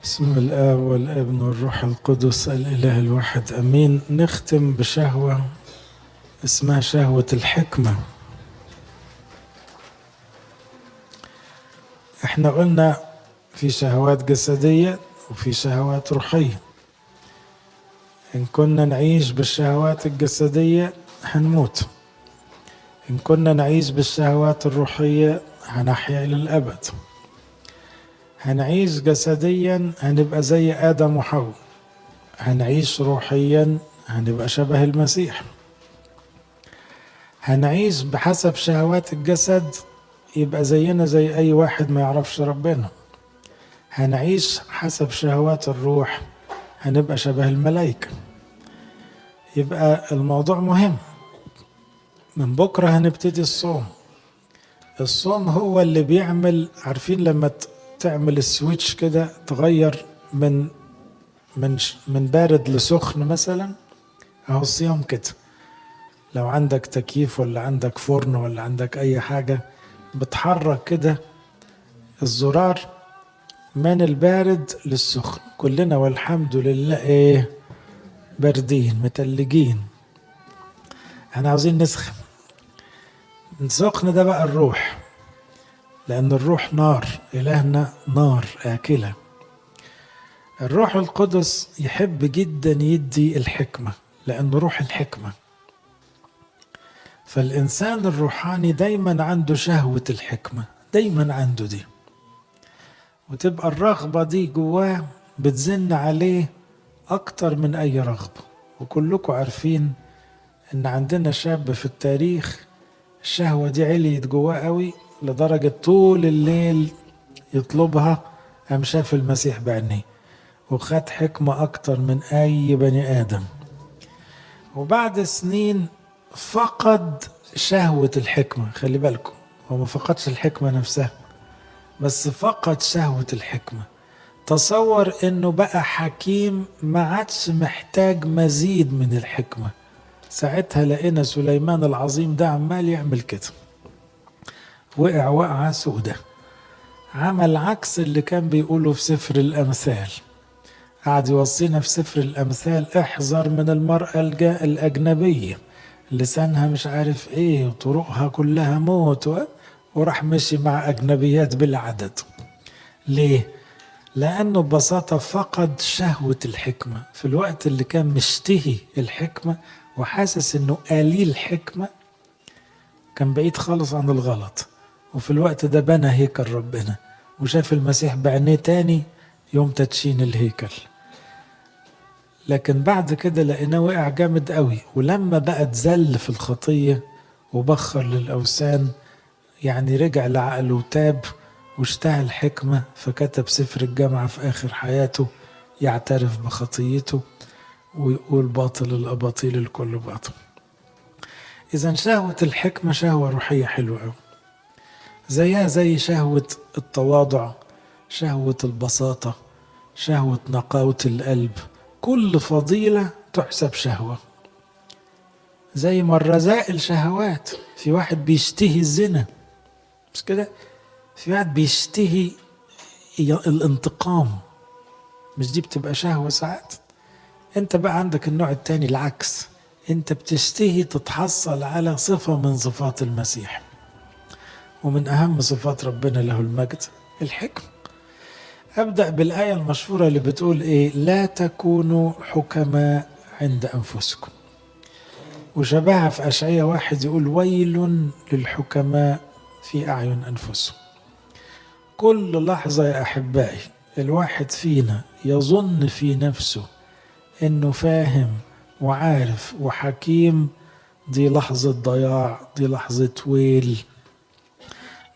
بسم الآب والابن والروح القدس الإله الواحد أمين. نختم بشهوة اسمها شهوة الحكمة. احنا قلنا في شهوات جسدية وفي شهوات روحية. إن كنا نعيش بالشهوات الجسدية هنموت، إن كنا نعيش بالشهوات الروحية هنحيا إلى الأبد. هنعيش جسديا هنبقى زي آدم وحواء، هنعيش روحيا هنبقى شبه المسيح. هنعيش بحسب شهوات الجسد يبقى زينا زي أي واحد ما يعرفش ربنا. هنعيش حسب شهوات الروح هنبقى شبه الملائكة. يبقى الموضوع مهم. من بكرة هنبتدي الصوم. الصوم هو اللي بيعمل، عارفين لما تعمل السويتش كده، تغير من بارد لسخن مثلا. اهو الصيام كده، لو عندك تكييف ولا عندك فرن ولا عندك اي حاجة بتحرك كده الزرار من البارد للسخن. كلنا والحمد لله ايه، باردين متلجين. احنا عاوزين نسخن. السخن ده بقى الروح، لان الروح نار، الهنا نار اكله. الروح القدس يحب جدا يدي الحكمة، لأنه روح الحكمة. فالإنسان الروحاني دايما عنده شهوة الحكمة، دايما عنده دي، وتبقى الرغبة دي جواه بتزن عليه أكتر من أي رغبة. وكلكم عارفين إن عندنا شاب في التاريخ الشهوة دي عليت جواه قوي، لدرجة طول الليل يطلبها. قام شاف المسيح بعينيه وخد حكمة أكتر من أي بني آدم. وبعد سنين فقد شهوة الحكمة. خلي بالكم، هو ما فقدش الحكمة نفسها، بس فقد شهوة الحكمة. تصور انه بقى حكيم، ما عادش محتاج مزيد من الحكمة. ساعتها لقينا سليمان العظيم ده عمال يعمل كده، وقع وقعة سودة. عمل عكس اللي كان بيقوله في سفر الأمثال. قعد يوصينا في سفر الأمثال: احذر من المرأة الأجنبية، لسانها مش عارف ايه وطرقها كلها موت وراح مشي مع أجنبيات بالعدد. ليه؟ لأنه ببساطة فقد شهوة الحكمة. في الوقت اللي كان مشتهي الحكمة وحاسس انه قليل حكمة، كان بعيد خالص عن الغلط. وفي الوقت ده بنى هيكل ربنا وشاف المسيح بعينيه تاني يوم تدشين الهيكل. لكن بعد كده لقيناه وقع جامد قوي، ولما بقى اتذل في الخطية وبخر للأوثان، يعني رجع لعقله وتاب واشتهى الحكمة، فكتب سفر الجامعة في آخر حياته يعترف بخطيته ويقول: باطل الأباطيل الكل باطل. إذا شهوة الحكمة شهوة روحية حلوة قوي، زيها زي شهوة التواضع، شهوة البساطة، شهوة نقاوة القلب. كل فضيلة تحسب شهوة. زي ما الرذائل شهوات، في واحد بيشتهي الزنا، مش كده؟ في واحد بيشتهي الانتقام، مش دي بتبقى شهوة ساعات؟ انت بقى عندك النوع التاني العكس، انت بتشتهي تتحصل على صفة من صفات المسيح، ومن أهم صفات ربنا له المجد الحكم. أبدأ بالآية المشهورة اللي بتقول إيه: لا تكونوا حكماء عند أنفسكم. وشبهها في أشعياء 1 يقول: ويل للحكماء في أعين أنفسهم. كل لحظة يا أحبائي الواحد فينا يظن في نفسه إنه فاهم وعارف وحكيم، دي لحظة ضياع، دي لحظة ويل،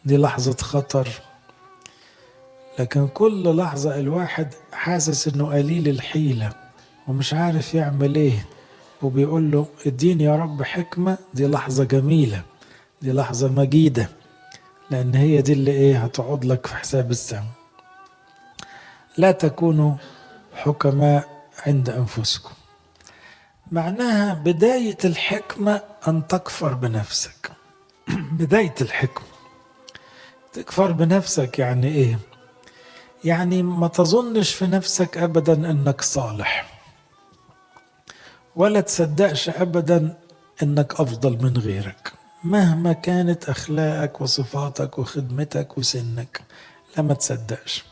دي لحظة خطر. لكن كل لحظة الواحد حاسس إنه قليل الحيلة ومش عارف يعمل إيه، وبيقول له: اديني يا رب حكمة، دي لحظة جميلة، دي لحظة مجيدة، لأن هي دي اللي إيه هتقعد لك في حساب السماء. لا تكونوا حكماء عند أنفسكم، معناها بداية الحكمة أن تكفر بنفسك. بداية الحكمة تكفر بنفسك يعني إيه؟ يعني ما تظنش في نفسك أبدا أنك صالح، ولا تصدقش أبدا أنك أفضل من غيرك مهما كانت أخلاقك وصفاتك وخدمتك وسنك. لا، ما تصدقش.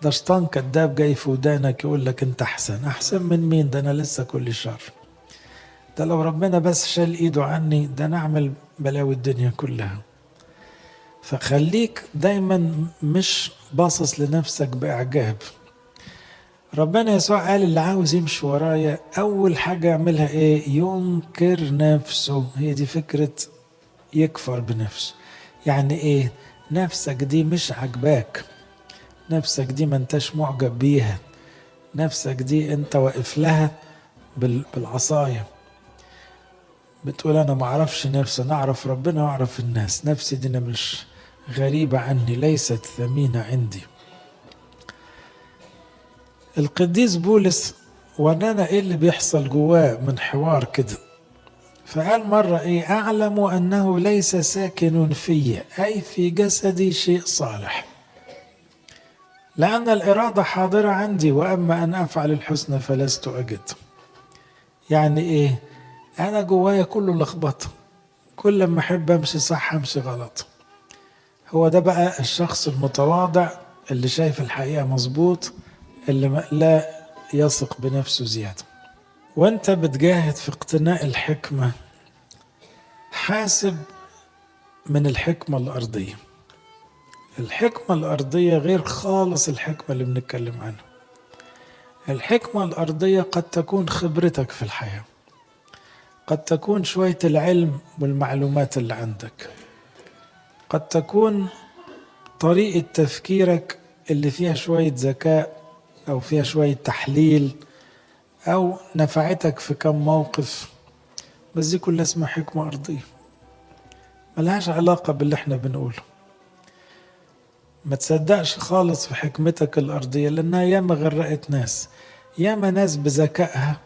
ده شيطان كذاب جاي في ودانك يقول لك أنت أحسن من مين؟ ده أنا لسه كل شر. ده لو ربنا بس شال إيده عني ده نعمل بلاوي الدنيا كلها. فخليك دايما مش باصص لنفسك بإعجاب. ربنا يسوع قال اللي عاوز يمشي ورايا أول حاجة يعملها إيه؟ ينكر نفسه. هي دي فكرة يكفر بنفسه. يعني إيه؟ نفسك دي مش عجباك، نفسك دي ما انتش معجب بيها، نفسك دي انت واقف لها بالعصاية، بتقول أنا ما أعرفش نفسي، أنا أعرف ربنا وأعرف الناس، نفسي دي أنا مش غريبة عني، ليست ثمينة عندي. القديس بولس ورانا ايه اللي بيحصل جواه من حوار كده. فقال مرة ايه؟ اعلم انه ليس ساكن في اي في جسدي شيء صالح، لان الارادة حاضرة عندي، واما ان افعل الحسنى فلست اجد. يعني ايه؟ انا جوايا كله لخبطة، كل ما احب امشي صح امشي غلط. هو ده بقى الشخص المتواضع اللي شايف الحقيقة مظبوط، اللي لا يثق بنفسه زيادة. وانت بتجاهد في اقتناء الحكمة حاسب من الحكمة الأرضية. الحكمة الأرضية غير خالص الحكمة اللي بنتكلم عنها. الحكمة الأرضية قد تكون خبرتك في الحياة، قد تكون شوية العلم والمعلومات اللي عندك، قد تكون طريقة تفكيرك اللي فيها شوية ذكاء أو فيها شوية تحليل أو نفعتك في كم موقف، بس دي كلها اسمها حكمة أرضية، ملهاش علاقة باللي احنا بنقوله. ما تصدقش خالص في حكمتك الأرضية، لأنها ياما غرقت ناس، ياما ناس بذكائها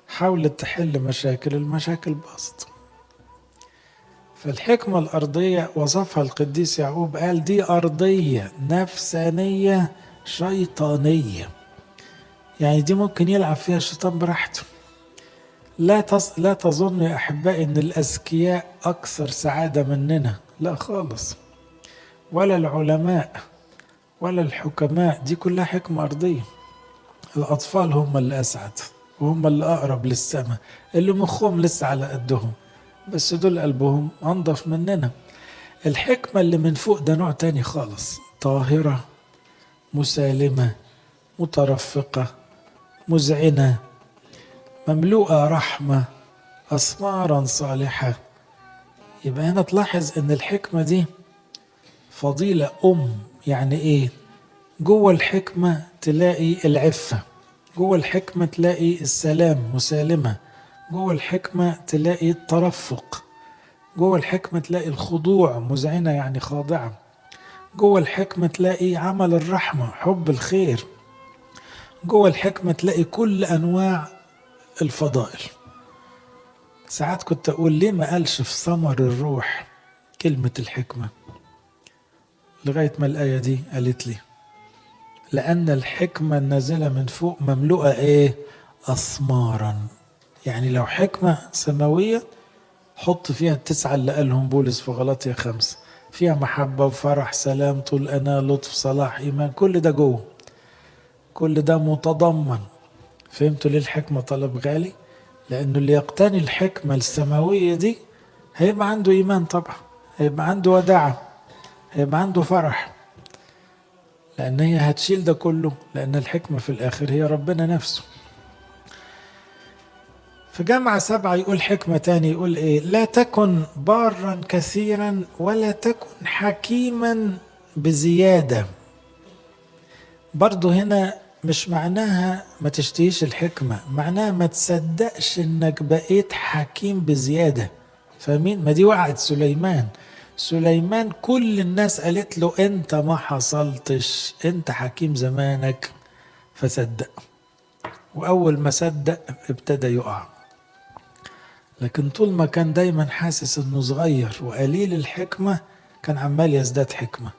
حاولت تحل مشاكل، المشاكل باظت. فالحكمة الأرضية وصفها القديس يعقوب، قال دي أرضية نفسانية شيطانية. يعني دي ممكن يلعب فيها الشيطان براحته. لا تظن يا أحبائي أن الأذكياء أكثر سعادة مننا، لا خالص، ولا العلماء ولا الحكماء، دي كلها حكمة أرضية. الأطفال هم اللي أسعد وهم اللي أقرب للسماء، اللي مخهم لسه على قدهم، بس دول قلبهم أنضف مننا. الحكمة اللي من فوق ده نوع تاني خالص، طاهرة مسالمة مترفقة مذعنة مملوءة رحمة أثمارا صالحة. يبقى هنا تلاحظ أن الحكمة دي فضيلة يعني إيه؟ جوه الحكمة تلاقي العفة، جوه الحكمة تلاقي السلام مسالمة، جوه الحكمة تلاقي الترفق، جوه الحكمة تلاقي الخضوع مذعنة يعني خاضعة، جوه الحكمة تلاقي عمل الرحمة حب الخير، جوه الحكمة تلاقي كل أنواع الفضائل. ساعات كنت أقول ليه ما قالش في ثمر الروح كلمة الحكمة، لغاية ما الآية دي قالت لي لأن الحكمة النازلة من فوق مملوءة إيه؟ أثمارا. يعني لو حكمة سماوية حط فيها التسعة اللي قالهم بولس في غلاطيا 5، فيها محبة وفرح سلام طول أنا لطف صلاح إيمان، كل ده جوه، كل ده متضمن. فهمتوا ليه الحكمة طلب غالي؟ لأنه اللي يقتني الحكمة السماوية دي هيبقى عنده إيمان طبعا، هيبقى عنده وداعة، هيبقى عنده فرح، لأن هي هتشيل ده كله، لأن الحكمة في الآخر هي ربنا نفسه. في جامعة 7 يقول حكمة تاني، يقول إيه؟ لا تكن بارا كثيرا ولا تكن حكيما بزيادة. برضو هنا مش معناها ما تشتهيش الحكمة، معناها ما تصدقش انك بقيت حكيم بزيادة. فاهمين؟ ما دي وقعت سليمان كل الناس قالت له انت ما حصلتش، انت حكيم زمانك، فصدق، واول ما صدق ابتدى يقع. لكن طول ما كان دايما حاسس انه صغير وقليل الحكمة كان عمال يزداد حكمة.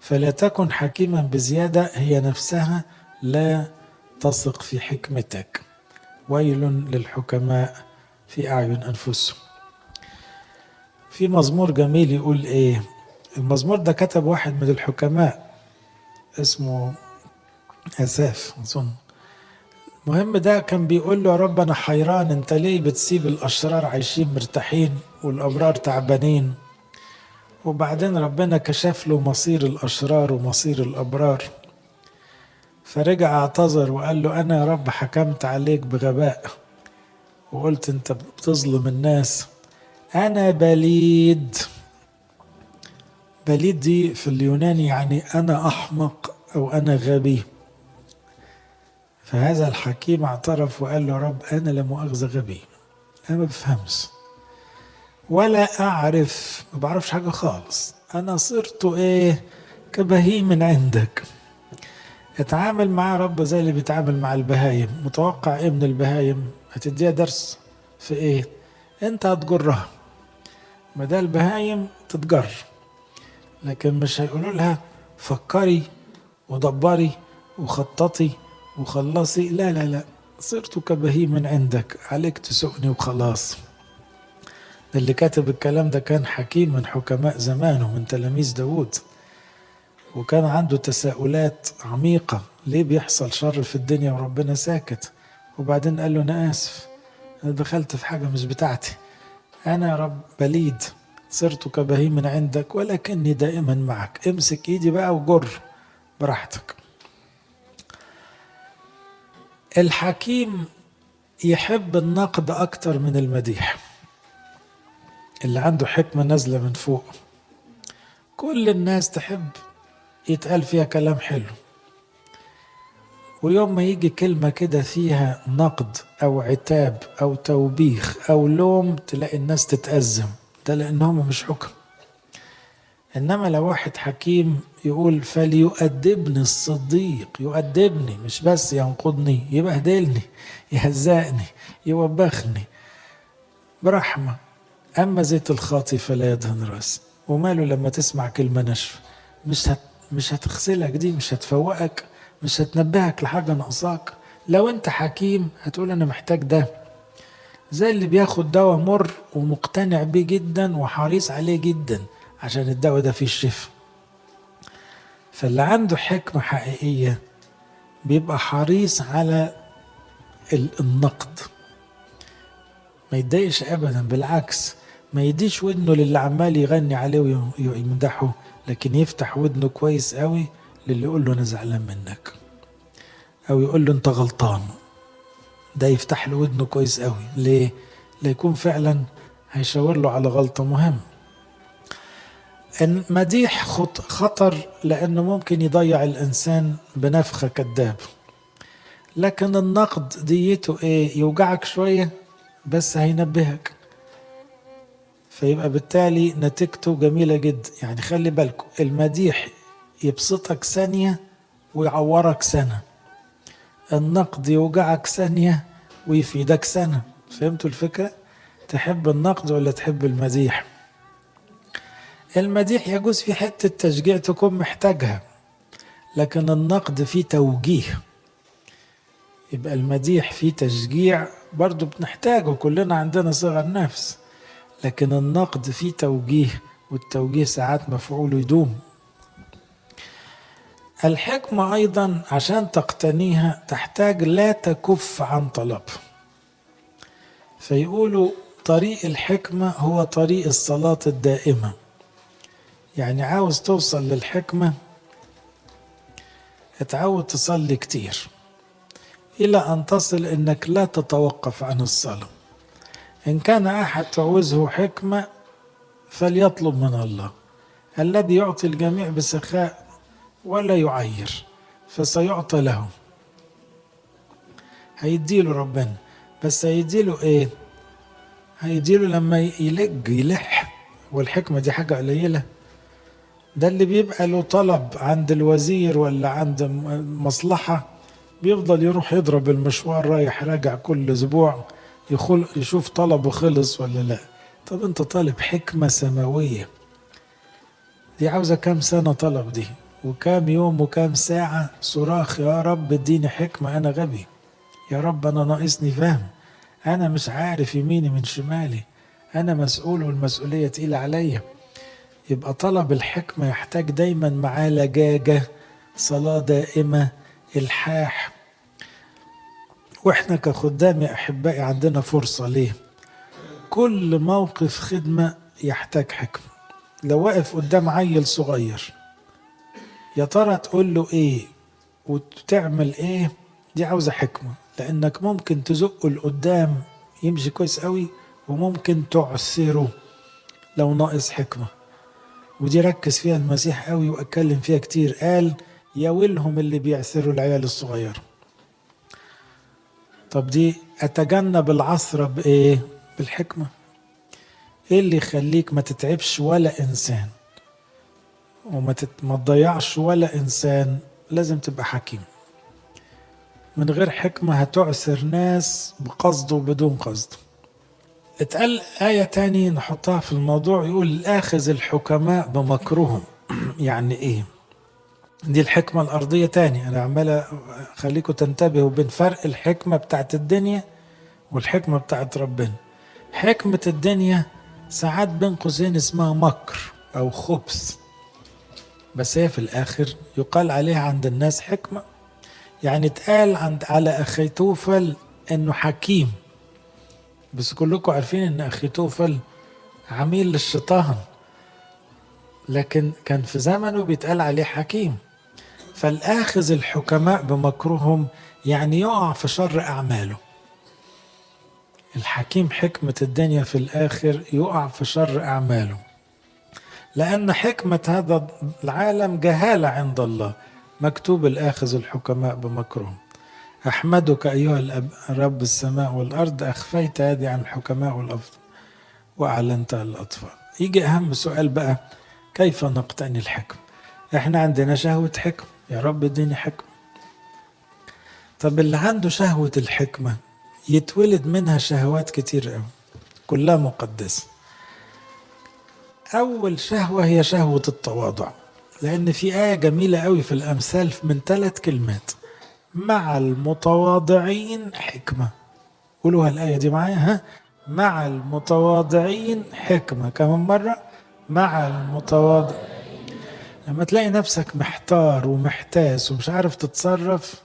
فلا تكن حكيما بزيادة، هي نفسها لا تثق في حكمتك. ويل للحكماء في أعين أنفسهم. في مزمور جميل يقول إيه، المزمور ده كتب واحد من الحكماء اسمه أساف أظن. المهم ده كان بيقول له يا رب أنا حيران، أنت ليه بتسيب الأشرار عايشين مرتاحين والأبرار تعبانين؟ وبعدين ربنا كشف له مصير الأشرار ومصير الأبرار، فرجع اعتذر وقال له أنا يا رب حكمت عليك بغباء وقلت أنت بتظلم الناس، أنا بليد. بليد دي في اليوناني يعني أنا أحمق أو أنا غبي. فهذا الحكيم اعترف وقال له رب أنا لا مؤاخذة غبي، أنا ما بفهمش ولا أعرف، ما بعرفش حاجة خالص، أنا صرت إيه كبهيم من عندك. اتعامل مع رب زي اللي بيتعامل مع البهايم. متوقع إيه من البهايم؟ هتديها درس في إيه؟ أنت هتجرها، ما ده البهايم تتجر، لكن مش هيقولوا لها فكري ودبري وخططي وخلصي، لا لا لا، صرت كبهيم من عندك، عليك تسوقني وخلاص. اللي كاتب الكلام ده كان حكيم من حكماء زمانه، من تلاميذ داود، وكان عنده تساؤلات عميقة، ليه بيحصل شر في الدنيا وربنا ساكت؟ وبعدين قال له أنا آسف، أنا دخلت في حاجة مش بتاعتي، أنا يا رب بليد، صرت كبهيم من عندك ولكني دائما معك، امسك ايدي بقى وجر براحتك. الحكيم يحب النقد أكتر من المديح. اللي عنده حكمة نازلة من فوق، كل الناس تحب يتقال فيها كلام حلو، ويوم ما يجي كلمة كده فيها نقد أو عتاب أو توبيخ أو لوم تلاقي الناس تتأزم، ده لأنهم مش حكم. إنما لو واحد حكيم يقول فليؤدبني الصديق، يؤدبني مش بس ينقضني، يبهدلني يهزقني يوبخني برحمة. أما زيت الخاطي فلا يدهن رأس. وماله لما تسمع كلمة ناشفة، مش هتغسلك دي، مش هتفوقك، مش هتنبهك لحاجة ناقصاك. لو أنت حكيم هتقول أنا محتاج ده، زي اللي بياخد دواء مر ومقتنع بيه جدا وحريص عليه جدا عشان الدواء ده فيه الشفاء. فاللي عنده حكمة حقيقية بيبقى حريص على النقد، ما يتضايقش أبدا، بالعكس ما يديش ودنه للي عمال يغني عليه ويمدحه، لكن يفتح ودنه كويس قوي للي يقول له أنا زعلان منك أو يقول له أنت غلطان. ده يفتح له ودنه كويس قوي. ليه؟ ليكون فعلا هيشاور له على غلطة مهمة. المديح خطر لأنه ممكن يضيع الإنسان بنفخة كذاب، لكن النقد ديته إيه؟ يوجعك شوية بس هينبهك، فيبقى بالتالي نتيجته جميلة جدا. يعني خلي بالكم، المديح يبسطك ثانية ويعورك سنة، النقد يوجعك ثانية ويفيدك سنة. فهمتوا الفكرة؟ تحب النقد ولا تحب المديح؟ المديح يجوز في حتة تشجيع تكون محتاجها، لكن النقد فيه توجيه. يبقى المديح فيه تشجيع برضو بنحتاجه، كلنا عندنا صغر نفس، لكن النقد فيه توجيه، والتوجيه ساعات مفعوله يدوم. الحكمة أيضا عشان تقتنيها تحتاج لا تكف عن طلب. فيقولوا طريق الحكمة هو طريق الصلاة الدائمة. يعني عاوز توصل للحكمة اتعود تصلي كتير إلى أن تصل إنك لا تتوقف عن الصلاة. إن كان أحد تعوزه حكمة فليطلب من الله الذي يعطي الجميع بسخاء ولا يعير فسيعطى له. هيديله ربنا، بس هيديله إيه؟ هيديله لما يلح. والحكمة دي حاجة قليلة؟ ده اللي بيبقى له طلب عند الوزير ولا عند مصلحة بيفضل يروح يضرب المشوار رايح راجع كل أسبوع يشوف طلبه خلص ولا لا. طب انت طالب حكمة سماوية، دي عاوزة كام سنة طلب دي؟ وكام يوم وكام ساعة صراخ: يا رب اديني حكمة، أنا غبي. يا رب أنا ناقصني فهم، أنا مش عارف يميني من شمالي، أنا مسؤول والمسؤولية تقيلة عليا. يبقى طلب الحكمة يحتاج دايما معاه لجاجة، صلاة دائمة، إلحاح. وإحنا كخدام يا أحبائي عندنا فرصة ليه؟ كل موقف خدمة يحتاج حكمة. لو واقف قدام عيل صغير، يا ترى تقول له إيه وتعمل إيه؟ دي عاوزة حكمة، لأنك ممكن تزقه لقدام يمشي كويس قوي، وممكن تعسره لو ناقص حكمة. ودي ركز فيها المسيح قوي وأتكلم فيها كتير، قال: يا ويلهم اللي بيعثروا العيال الصغير. طب دي أتجنب العثرة بإيه؟ بالحكمة. إيه اللي يخليك ما تتعبش ولا إنسان وما تضيعش ولا إنسان؟ لازم تبقى حكيم. من غير حكمة هتعسر ناس بقصد وبدون قصد. اتقال آية تاني نحطها في الموضوع، يقول: آخذ الحكماء بمكرهم. يعني إيه؟ دي الحكمة الأرضية تاني. أنا عمال أخليكم تنتبهوا بين فرق الحكمة بتاعت الدنيا والحكمة بتاعت ربنا. حكمة الدنيا ساعات بين قوسين اسمها مكر أو خبث، بس هي في الآخر يقال عليها عند الناس حكمة. يعني اتقال على أخيتوفل إنه حكيم، بس كلكم عارفين إن أخيتوفل عميل للشيطان، لكن كان في زمنه بيتقال عليه حكيم. فالآخذ الحكماء بمكرهم يعني يقع في شر أعماله. الحكيم حكمة الدنيا في الآخر يقع في شر أعماله، لأن حكمة هذا العالم جهالة عند الله. مكتوب: الآخذ الحكماء بمكرهم. أحمدك أيها الأب رب السماء والأرض، أخفيت هذه عن الحكماء والأفضل وأعلنتها للأطفال. يجي أهم سؤال بقى: كيف نقتني الحكم؟ احنا عندنا شهوة حكم، يا رب اديني حكم. طب اللي عنده شهوة الحكمة يتولد منها شهوات كتير قوي كلها مقدسة. أول شهوة هي شهوة التواضع، لأن في آية جميلة قوي في الأمثال من 3 كلمات: مع المتواضعين حكمة. قولوها الآية دي معايا، ها؟ مع المتواضعين حكمة. كمان مرة: مع المتواضع. لما تلاقي نفسك محتار ومحتاس ومش عارف تتصرف،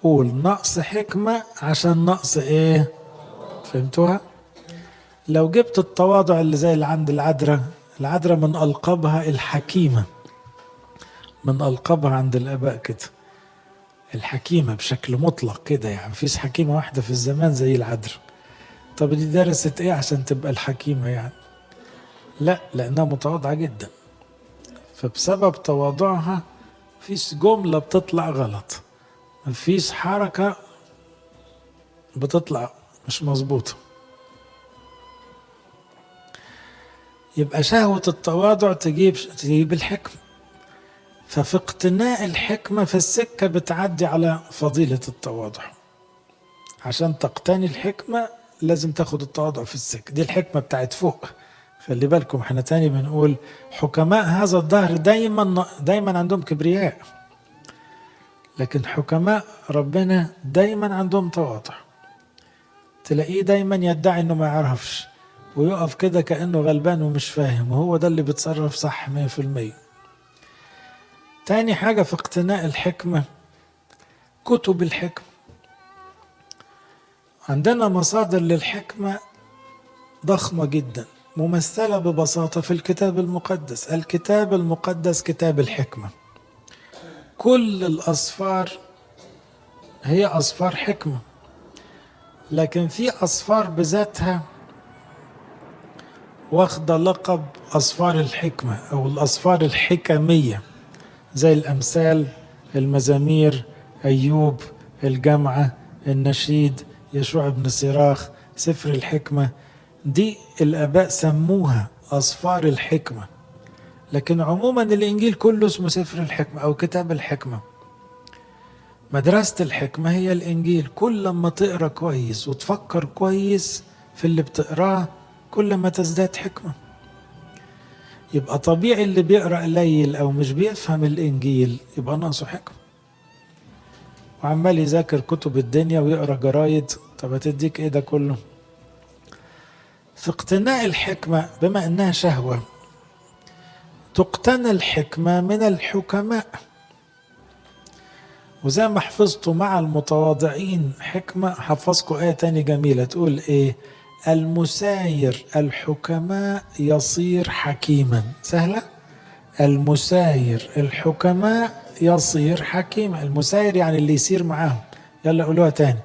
قول: نقص حكمة عشان نقص ايه؟ فهمتوها؟ لو جبت التواضع اللي زي اللي عند العذراء من ألقابها الحكيمة، من ألقابها عند الآباء كده الحكيمة بشكل مطلق كده، يعني مفيش حكيمة واحدة في الزمان زي العذراء. طب دي درست ايه عشان تبقى الحكيمة يعني؟ لا، لأنها متواضعة جدا. فبسبب تواضعها مفيش جملة بتطلع غلط، مفيش حركة بتطلع مش مظبوطة. يبقى شهوة التواضع تجيب الحكمة. ففي اقتناء الحكمة في السكة بتعدي على فضيلة التواضع. عشان تقتني الحكمة لازم تاخد التواضع في السكة. دي الحكمة بتاعت فوق. خلي بالكم احنا تاني بنقول حكماء هذا الدهر دايما عندهم كبرياء، لكن حكماء ربنا دايما عندهم تواضع. تلاقيه دايما يدعي انه ما يعرفش ويقف كده كأنه غلبان ومش فاهم، وهو ده اللي بيتصرف صح 100%. تاني حاجة في اقتناء الحكمة كتب الحكمة. عندنا مصادر للحكمة ضخمة جدا ممثلة ببساطة في الكتاب المقدس. الكتاب المقدس كتاب الحكمة. كل الأسفار هي أسفار حكمة، لكن في أسفار بذاتها واخدة لقب أسفار الحكمة أو الأسفار الحكمية، زي الأمثال، المزامير، أيوب، الجامعة، النشيد، يشوع بن سراخ، سفر الحكمة. دي الآباء سموها أسفار الحكمة، لكن عموما الإنجيل كله اسمه سفر الحكمة أو كتاب الحكمة. مدرسة الحكمة هي الإنجيل. كل ما تقرأ كويس وتفكر كويس في اللي بتقراه كل ما تزداد حكمة. يبقى طبيعي اللي بيقرأ قليل أو مش بيفهم الإنجيل يبقى ناقصه حكمة، وعمال يذاكر كتب الدنيا ويقرأ جرايد. طب هتديك إيه ده كله؟ في اقتناء الحكمة بما أنها شهوة، تقتنى الحكمة من الحكماء. وزي ما حفظتوا مع المتواضعين حكمة، حفظكم آية تانية جميلة تقول إيه؟ المساير الحكماء يصير حكيما. سهلة؟ المساير الحكماء يصير حكيما. المساير يعني اللي يسير معاهم. يلا قولوها تاني،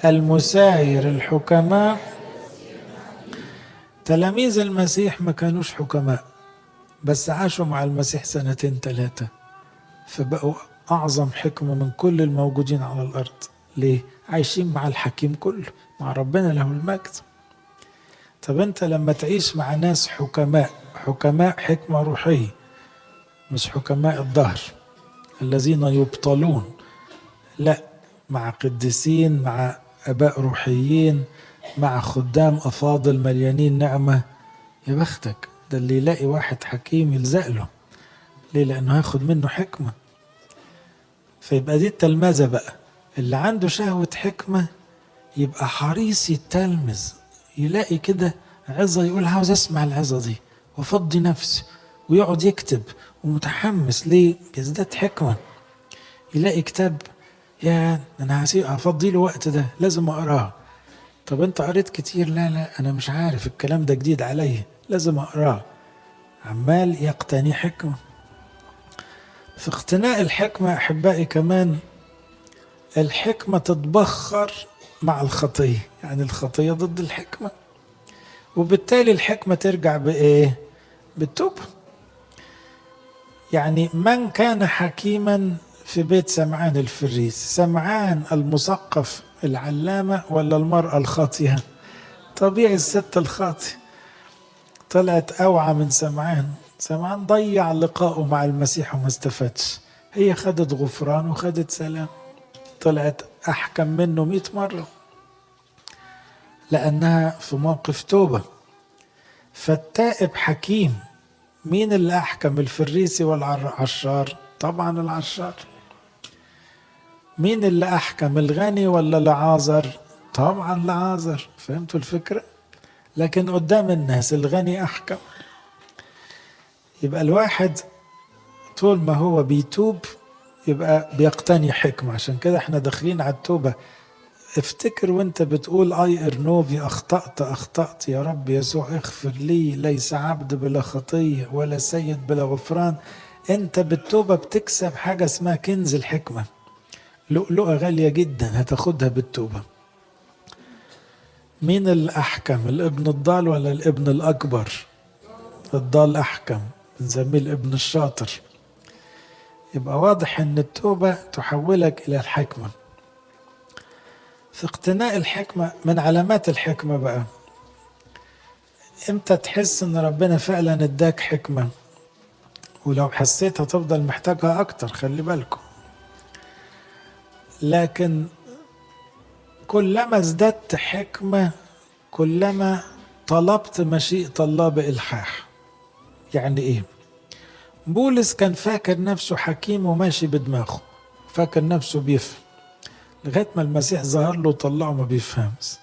المساير الحكماء. تلاميذ المسيح ما كانوش حكماء، بس عاشوا مع المسيح 2-3 فبقوا أعظم حكمة من كل الموجودين على الأرض. ليه؟ عايشين مع الحكيم كله، مع ربنا له المجد. طب أنت لما تعيش مع ناس حكماء، حكماء حكمة روحية، مش حكماء الدهر الذين يبطلون، لا، مع قديسين، مع أباء روحيين، مع خدام أفاضل مليانين نعمة، يا بختك. ده اللي يلاقي واحد حكيم يلزق له. ليه؟ لأنه هياخد منه حكمة. فيبقى دي التلمذة بقى. اللي عنده شهوة حكمة يبقى حريص يتلمذ، يلاقي كده عظة يقول عاوز أسمع العظة دي وفضي نفسي، ويقعد يكتب ومتحمس. ليه؟ يزداد حكمة. يلاقي كتاب، يا أنا هفضي له وقت، ده لازم أقراه. طب أنت قريت كتير؟ لا لا، أنا مش عارف، الكلام ده جديد علي، لازم أقراه. عمال يقتني حكمة. في اقتناء الحكمة أحبائي كمان، الحكمة تتبخر مع الخطية، يعني الخطية ضد الحكمة، وبالتالي الحكمة ترجع بإيه؟ بالتوبة. يعني من كان حكيما في بيت سمعان الفريس، سمعان المثقف العلامة ولا المرأة الخاطئة؟ طبيعي الست الخاطئة طلعت أوعى من سمعان. سمعان ضيع لقاءه مع المسيح وما استفادش، هي خدت غفران وخدت سلام، طلعت أحكم منه 100 مرة لأنها في موقف توبة. فالتائب حكيم. مين اللي أحكم، الفريسي ولا العشار؟ طبعا العشار. مين اللي أحكم، الغني ولا لعازر؟ طبعا لعازر. فهمتوا الفكرة؟ لكن قدام الناس الغني أحكم. يبقى الواحد طول ما هو بيتوب يبقى بيقتني حكمة. عشان كده احنا داخلين على التوبة. افتكر وانت بتقول اي ارنوفي، اخطأت يا رب يسوع اغفر لي، ليس عبد بلا خطية ولا سيد بلا غفران. انت بالتوبة بتكسب حاجة اسمها كنز الحكمة، لؤلؤة غالية جدا هتاخدها بالتوبة. مين الأحكم، الابن الضال ولا الابن الأكبر؟ الضال أحكم، بنسميه الابن الشاطر. يبقى واضح ان التوبة تحولك إلى الحكمة. في اقتناء الحكمة، من علامات الحكمة بقى، امتى تحس ان ربنا فعلا اداك حكمة؟ ولو حسيت هتفضل محتاجها اكتر، خلي بالكم. لكن كلما ازددت حكمة كلما طلبت مشيئة الله بإلحاح. يعني ايه؟ بولس كان فاكر نفسه حكيم وماشي بدماغه، فاكر نفسه بيفهم، لغاية ما المسيح ظهر له وطلعه ما بيفهمش.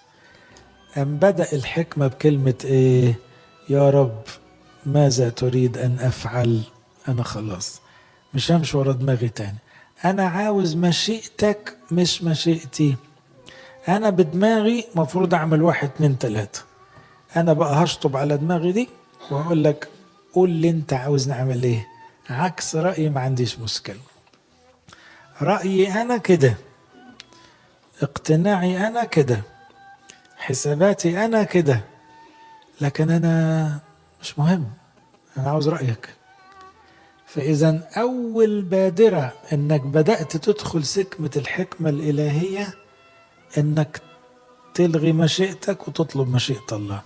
أم بدأ الحكمة بكلمة إيه؟ يا رب ماذا تريد أن أفعل؟ أنا خلاص مش همشي ورا دماغي تاني، أنا عاوز مشيئتك مش مشيئتي. أنا بدماغي مفروض أعمل 1 2 3، أنا بقى هشطب على دماغي دي وأقول لك قول لي أنت عاوز نعمل إيه. عكس رأيي ما عنديش مشكلة، رأيي أنا كده، اقتناعي أنا كده، حساباتي أنا كده، لكن أنا مش مهم، أنا عاوز رأيك. فإذا أول بادرة إنك بدأت تدخل سكمة الحكمة الإلهية إنك تلغي مشيئتك وتطلب مشيئة الله.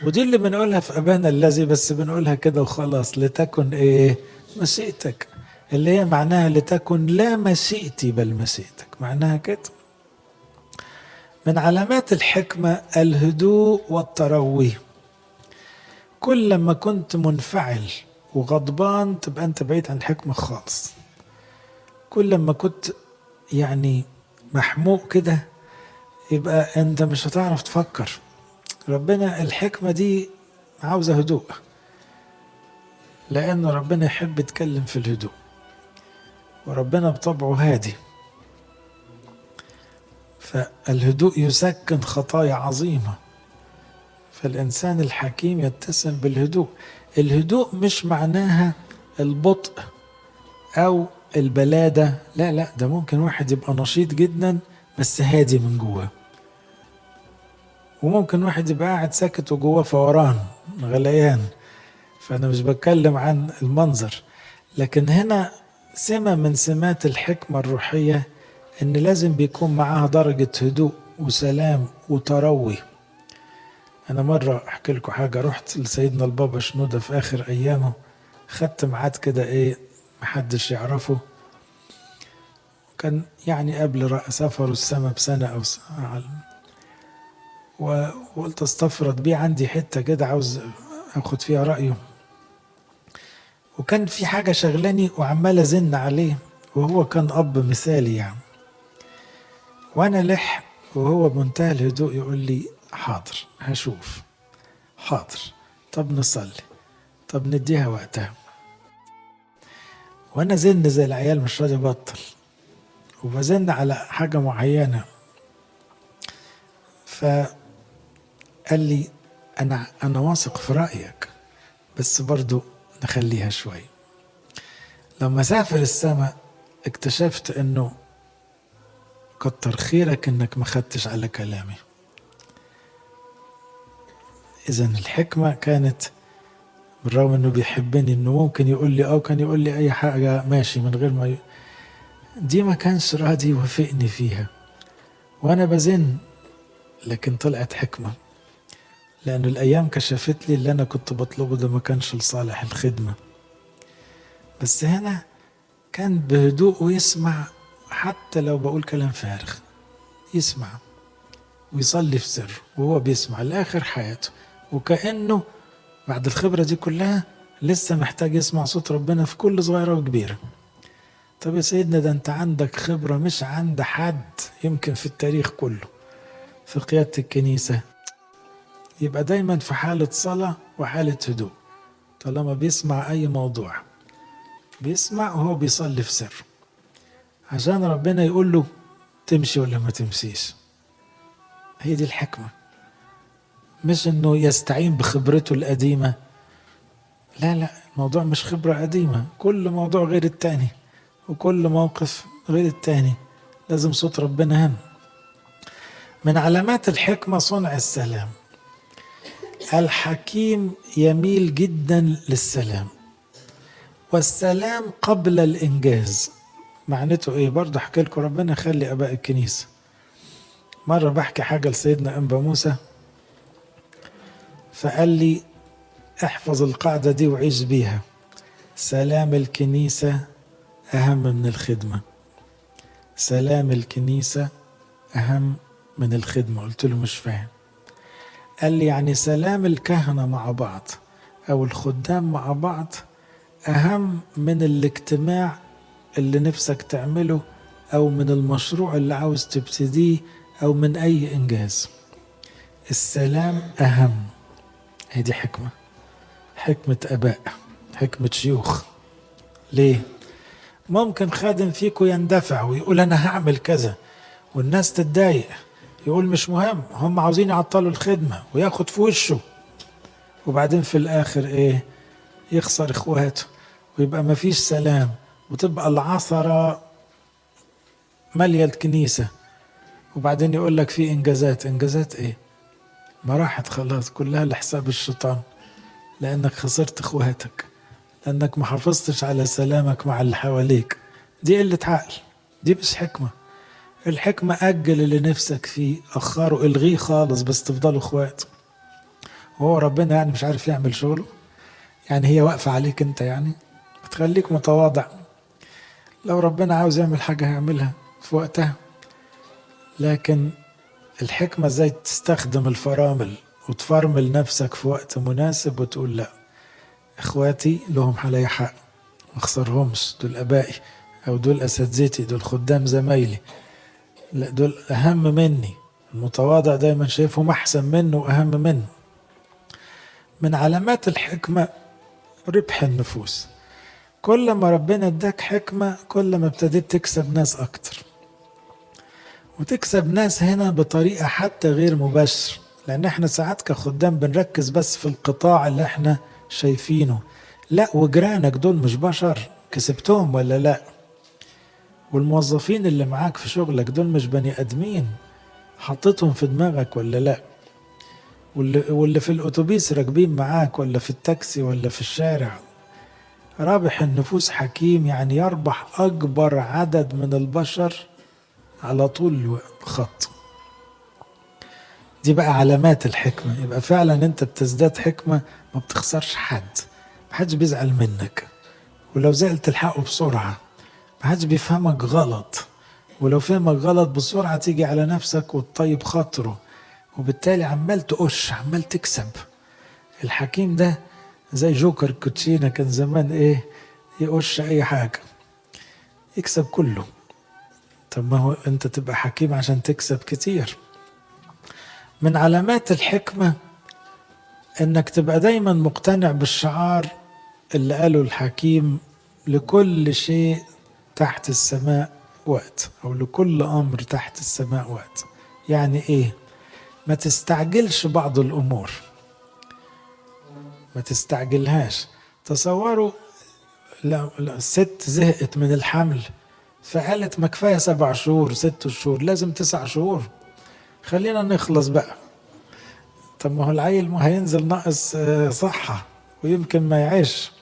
ودي اللي بنقولها في أبانا الذي، بس بنقولها كده وخلاص، لتكن إيه؟ مشيئتك، اللي هي معناها لتكن لا مشيئتي بل مشيئتك، معناها كده. من علامات الحكمة الهدوء والتروي. كل ما كنت منفعل وغضبان تبقى انت بعيد عن الحكمة خالص. كل ما كنت يعني محموق كده يبقى انت مش هتعرف تفكر. ربنا الحكمة دي عاوزة هدوء، لأن ربنا يحب يتكلم في الهدوء، وربنا بطبعه هادي، فالهدوء يسكن خطايا عظيمة. فالإنسان الحكيم يتسم بالهدوء. الهدوء مش معناها البطء أو البلادة، لا لا، ده ممكن واحد يبقى نشيط جدا بس هادي من جوه، وممكن واحد يبقى قاعد ساكت وجوه فوران غليان. فأنا مش بتكلم عن المنظر، لكن هنا سمة من سمات الحكمة الروحية إن لازم بيكون معاها درجة هدوء وسلام وتروي. أنا مرة أحكي لكم حاجة، رحت لسيدنا البابا شنودة في آخر أيامه، خدت ميعاد كده إيه محدش يعرفه، كان يعني قبل سفره السما بسنة أو وقلت استفرد بيه، عندي حتة كده عاوز أخد فيها رأيه، وكان في حاجة شغلاني وعمال أزن عليه، وهو كان أب مثالي يعني، وأنا لح، وهو بمنتهى الهدوء يقول لي حاضر هشوف، حاضر، طب نصلي، طب نديها وقتها. وأنا زن زي العيال مش راضي أبطل، وبزن على حاجة معينة، فقال لي أنا واثق في رأيك، بس برضو نخليها شوي. لما سافر السماء اكتشفت انه كتر خيرك انك ما خدتش على كلامي. اذن الحكمة كانت، بالرغم انه بيحبني، انه ممكن يقول لي او كان يقول لي اي حاجة ماشي من غير ما دي ما كانش راضي يوافقني فيها، وانا بزن، لكن طلعت حكمة، لانه الايام كشفت لي اللي انا كنت بطلبه ده ما كانش لصالح الخدمة. بس هنا كان بهدوء ويسمع، حتى لو بقول كلام فارغ يسمع ويصلي في سر وهو بيسمع لآخر حياته، وكأنه بعد الخبرة دي كلها لسه محتاج يسمع صوت ربنا في كل صغيرة وكبيرة. طب يا سيدنا ده انت عندك خبرة مش عند حد يمكن في التاريخ كله في قيادة الكنيسة. يبقى دايما في حالة صلاة وحالة هدوء، طالما بيسمع أي موضوع بيسمع وهو بيصلي في سر، عشان ربنا يقول له تمشي ولا ما تمشيش. هي دي الحكمة، مش انه يستعين بخبرته القديمة، لا لا، الموضوع مش خبرة قديمة، كل موضوع غير التاني، وكل موقف غير التاني، لازم صوت ربنا هنا. من علامات الحكمة صنع السلام. الحكيم يميل جدا للسلام، والسلام قبل الإنجاز. معناته ايه؟ برضه احكي لكم، ربنا يخلي اباء الكنيسة. مرة بحكي حاجة لسيدنا أنبا موسى، فقال لي احفظ القاعدة دي وعيش بيها: سلام الكنيسة أهم من الخدمة. سلام الكنيسة أهم من الخدمة. قلت له مش فاهم. قال لي يعني سلام الكهنة مع بعض أو الخدام مع بعض أهم من الاجتماع اللي نفسك تعمله، أو من المشروع اللي عاوز تبتديه، أو من أي إنجاز. السلام أهم. هذه حكمة، حكمة أباء، حكمة شيوخ. ليه؟ ممكن خادم فيكم يندفع ويقول أنا هعمل كذا، والناس تتضايق، يقول مش مهم، هم عاوزين يعطلوا الخدمة، وياخد في وشه، وبعدين في الآخر إيه؟ يخسر إخواته، ويبقى مفيش سلام، وتبقى العثرة مالية الكنيسة، وبعدين يقول لك في إنجازات. إنجازات إيه؟ ما راحت خلاص كلها لحساب الشيطان، لأنك خسرت إخواتك، لأنك ما حافظتش على سلامك مع اللي حواليك. دي قلة عقل، دي مش حكمة. الحكمة أجل اللي نفسك فيه، أخره، إلغيه خالص، بس تفضلوا إخوات. وهو ربنا يعني مش عارف يعمل شغله؟ يعني هي واقفة عليك أنت؟ يعني بتخليك متواضع. لو ربنا عاوز يعمل حاجة هيعملها في وقتها. لكن الحكمة ازاي تستخدم الفرامل وتفرمل نفسك في وقت مناسب وتقول لا، اخواتي لهم علي حق، ما اخسرهمش، دول ابائي او دول اساتذتي، دول خدام زمايلي، لا دول اهم مني. المتواضع دايما شايفهم احسن منه واهم منه. من علامات الحكمة ربح النفوس. كل ما ربنا اداك حكمة كل ما ابتديت تكسب ناس اكتر، وتكسب ناس هنا بطريقة حتى غير مباشرة، لان احنا ساعات كخدام بنركز بس في القطاع اللي احنا شايفينه. لا، وجيرانك دول مش بشر، كسبتهم ولا لا؟ والموظفين اللي معاك في شغلك دول مش بني ادمين، حطيتهم في دماغك ولا لا؟ واللي في الاتوبيس راكبين معاك ولا في التاكسي ولا في الشارع. رابح النفوس حكيم، يعني يربح اكبر عدد من البشر على طول الخط. دي بقى علامات الحكمة. يبقى فعلا انت بتزداد حكمة، ما بتخسرش حد، محدش بيزعل منك، ولو زعل تلحقه بسرعة، محدش بيفهمك غلط، ولو فهمك غلط بسرعة تيجي على نفسك وتطيب خاطره، وبالتالي عمال تقش، عمال تكسب. الحكيم ده زي جوكر كوتشينة، كان زمان ايه، يقش اي حاجة يكسب كله. طب ما هو انت تبقى حكيم عشان تكسب كتير. من علامات الحكمة انك تبقى دايما مقتنع بالشعار اللي قاله الحكيم: لكل شيء تحت السماء وقت، او لكل امر تحت السماء وقت. يعني ايه؟ ما تستعجلش بعض الامور، ما تستعجلهاش. تصوروا لا الست زهقت من الحمل فقالت ما كفايه 7 شهور 6 شهور، لازم 9 شهور، خلينا نخلص بقى. طب ما هو العيل ما هينزل ناقص صحة ويمكن ما يعيش.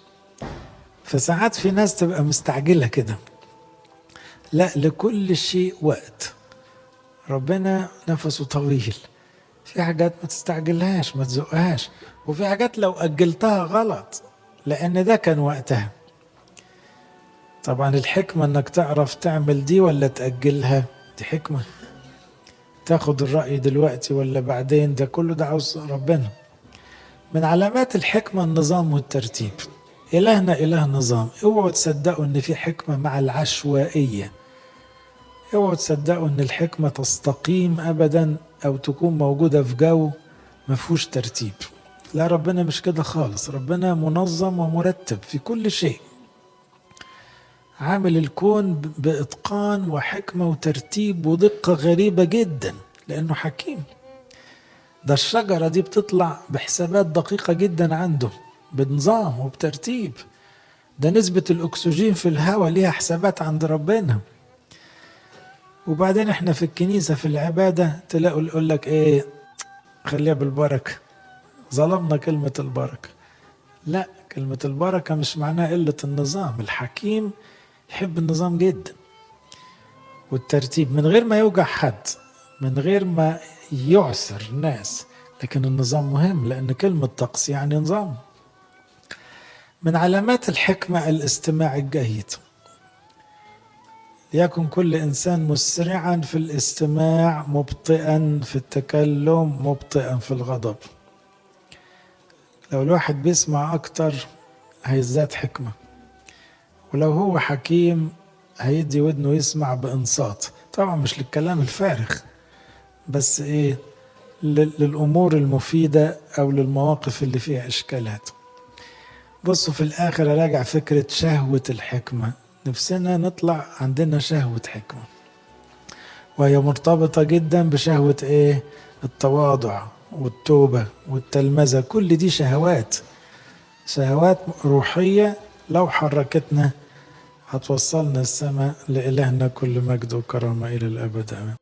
فساعات في ناس تبقى مستعجلة كده. لا، لكل شيء وقت. ربنا نفسه طويل، في حاجات ما تستعجلهاش، ما تزقهاش، وفي حاجات لو أجلتها غلط لأن ده كان وقتها. طبعا الحكمة انك تعرف تعمل دي ولا تأجلها، دي حكمة. تاخد الرأي دلوقتي ولا بعدين، ده كله ده عاوز ربنا. من علامات الحكمة النظام والترتيب. إلهنا إله نظام. اوعوا تصدقوا ان في حكمة مع العشوائية، اوعوا تصدقوا ان الحكمة تستقيم ابدا او تكون موجودة في جو مفهوش ترتيب. لا، ربنا مش كده خالص. ربنا منظم ومرتب في كل شيء، عامل الكون بإتقان وحكمة وترتيب ودقة غريبة جدا لأنه حكيم. ده الشجرة دي بتطلع بحسابات دقيقة جدا عنده، بنظام وبترتيب. ده نسبة الأكسجين في الهواء ليها حسابات عند ربنا. وبعدين احنا في الكنيسة في العبادة تلاقوا يقول لك ايه، خليها بالبركة. ظلمنا كلمة البركة. لا، كلمة البركة مش معناها قلة النظام. الحكيم يحب النظام جدا والترتيب، من غير ما يوجع حد، من غير ما يعسر الناس، لكن النظام مهم لأن كلمة طقس يعني نظام. من علامات الحكمة الاستماع الجيد. ليكن كل إنسان مسرعا في الاستماع، مبطئا في التكلم، مبطئا في الغضب. لو الواحد بيسمع أكتر هيزداد حكمة، ولو هو حكيم هيدي ودنه يسمع بإنصات. طبعا مش للكلام الفارغ، بس إيه، للأمور المفيدة أو للمواقف اللي فيها إشكالات. بصوا في الآخر أراجع فكرة شهوة الحكمة. نفسنا نطلع عندنا شهوة حكمة، وهي مرتبطة جدا بشهوة إيه؟ التواضع والتوبة والتلمذة. كل دي شهوات، شهوات روحية لو حركتنا هتوصلنا السماء. لإلهنا كل مجد وكرامة إلى الأبد، آمين.